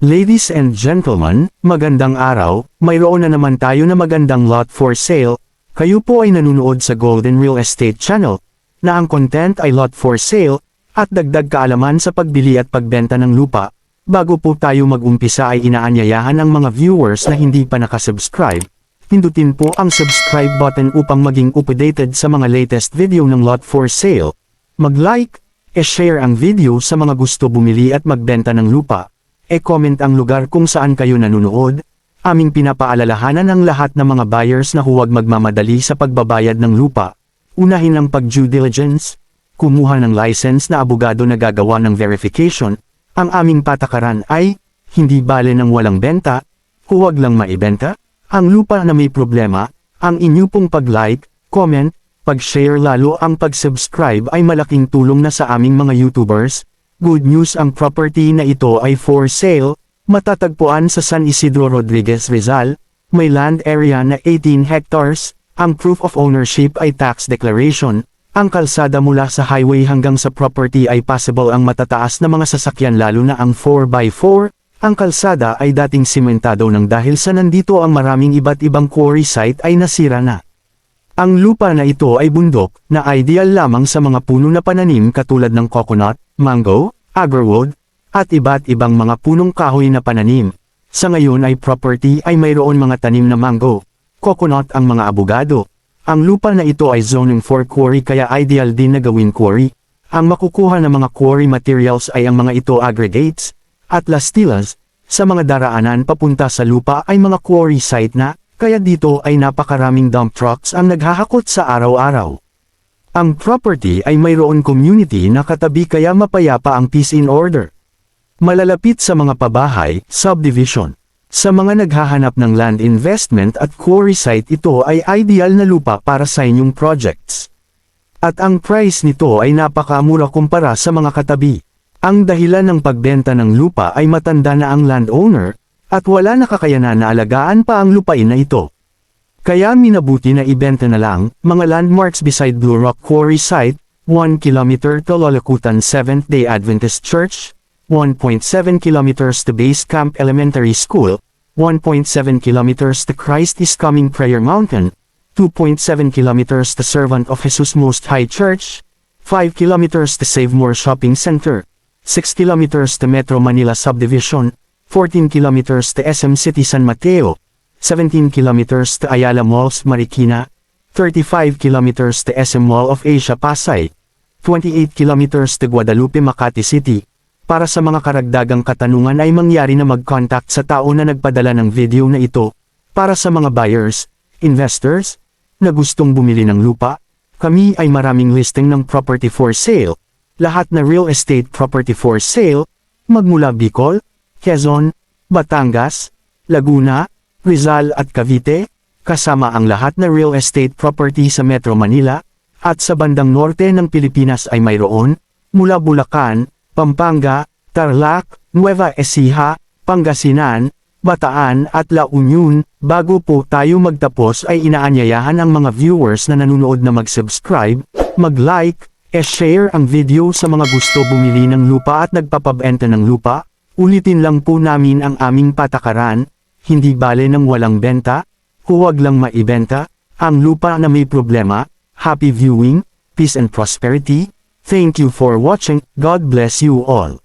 Ladies and gentlemen, magandang araw, mayroon na naman tayo na magandang lot for sale. Kayo po ay nanunood sa Golden Real Estate Channel, na ang content ay lot for sale, at dagdag kaalaman sa pagbili at pagbenta ng lupa. Bago po tayo mag-umpisa ay inaanyayahan ang mga viewers na hindi pa nakasubscribe. Pindutin po ang subscribe button upang maging updated sa mga latest video ng lot for sale. Mag-like, e-share ang video sa mga gusto bumili at magbenta ng lupa. E-comment ang lugar kung saan kayo nanonood. Aming pinapaalalahanan ang lahat ng mga buyers na huwag magmamadali sa pagbabayad ng lupa. Unahin ang pag-due diligence, kumuha ng license na abogado na gagawa ng verification. Ang aming patakaran ay, hindi bale ng walang benta, huwag lang maibenta. Ang lupa na may problema, ang inyo pong pag-like, comment, pag-share lalo ang pag-subscribe ay malaking tulong na sa aming mga YouTubers. Good news, ang property na ito ay for sale, matatagpuan sa San Isidro Rodriguez Rizal, may land area na 18 hectares, ang proof of ownership ay tax declaration, ang kalsada mula sa highway hanggang sa property ay possible ang matataas na mga sasakyan lalo na ang 4x4, ang kalsada ay dating simentado ng dahil sa nandito ang maraming iba't ibang quarry site ay nasira na. Ang lupa na ito ay bundok, na ideal lamang sa mga puno na pananim katulad ng coconut, mango, agarwood, at iba't ibang mga punong kahoy na pananim. Sa ngayon ay property ay mayroon mga tanim na mango, coconut ang mga abogado. Ang lupa na ito ay zoning for quarry kaya ideal din na gawin quarry. Ang makukuha ng mga quarry materials ay ang mga ito aggregates, at lastillas. Sa mga daraanan papunta sa lupa ay mga quarry site na, kaya dito ay napakaraming dump trucks ang naghahakot sa araw-araw. Ang property ay mayroon community na katabi kaya mapayapa ang peace in order. Malalapit sa mga pabahay, subdivision. Sa mga naghahanap ng land investment at quarry site ito ay ideal na lupa para sa inyong projects. At ang price nito ay napakamura kumpara sa mga katabi. Ang dahilan ng pagbenta ng lupa ay matanda na ang landowner, at wala na kakayanan na alagaan pa ang lupain na ito. Kaya minabuti na ibenta na lang, mga landmarks beside Blue Rock Quarry Site, 1 km to Lolacutan Seventh-day Adventist Church, 1.7 km to Base Camp Elementary School, 1.7 km to Christ is Coming Prayer Mountain, 2.7 km to Servant of Jesus Most High Church, 5 km to Save More Shopping Center, 6 km to Metro Manila Subdivision, 14 km to SM City San Mateo, 17 km to Ayala Malls Marikina, 35 km to SM Mall of Asia Pasay, 28 km to Guadalupe Makati City. Para sa mga karagdagang katanungan ay mangyari na mag-contact sa tao na nagpadala ng video na ito. Para sa mga buyers, investors, na gustong bumili ng lupa, kami ay maraming listing ng property for sale. Lahat na real estate property for sale, magmula Bicol, Quezon, Batangas, Laguna, Rizal at Cavite, kasama ang lahat na real estate property sa Metro Manila, at sa bandang norte ng Pilipinas ay mayroon, mula Bulacan, Pampanga, Tarlac, Nueva Ecija, Pangasinan, Bataan at La Union. Bago po tayo magtapos ay inaanyayahan ang mga viewers na nanonood na mag-subscribe, mag-like, e-share ang video sa mga gusto bumili ng lupa at nagpapabenta ng lupa. Ulitin lang po namin ang aming patakaran. Hindi bale ng walang benta, huwag lang maibenta, ang lupa na may problema. Happy viewing, peace and prosperity. Thank you for watching, God bless you all.